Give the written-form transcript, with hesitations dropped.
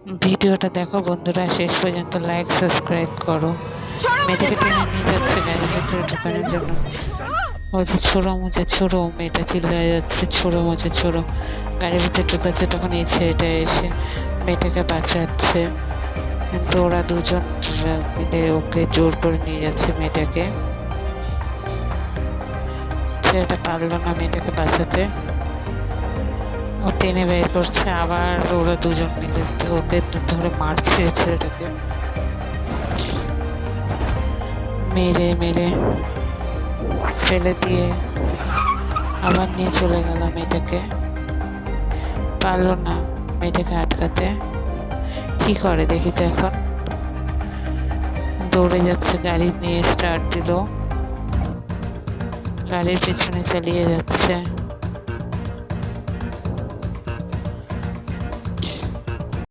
ভিডিওটা দেখো বন্ধুরা, শেষ পর্যন্ত লাইক সাবস্ক্রাইব করো। মেয়েটাকে টেনে নিয়ে যাচ্ছে গাড়ির ভেতরে ঢোকানোর জন্য। বলছে ছোড়ো মুছে ছোড়ো, মেয়েটা চিল্লায় যাচ্ছে ছোড়ো মুছে ছোড়ো। গাড়ির ভিতরে ঢুকাচ্ছে, তখন এই ছেলেটা এসে মেয়েটাকে বাঁচাচ্ছে। কিন্তু ওরা দুজন মিলে ওকে জোর করে নিয়ে যাচ্ছে মেয়েটাকে। ছেলেটা পারলো না মেয়েটাকে বাঁচাতে, ও টেনে বের করছে। আবার ওরা দুজন মিলে ওকে ধরে মারছে ছেলেটাকে, মেরে মেরে ফেলে দিয়ে আবার নিয়ে চলে গেল মেয়েটাকে। পারলো না মেয়েটাকে আটকাতে। কি করে দেখি তো এখন। দৌড়ে যাচ্ছে, গাড়ি নিয়ে স্টার্ট দিল, গাড়ির পেছনে চালিয়ে যাচ্ছে।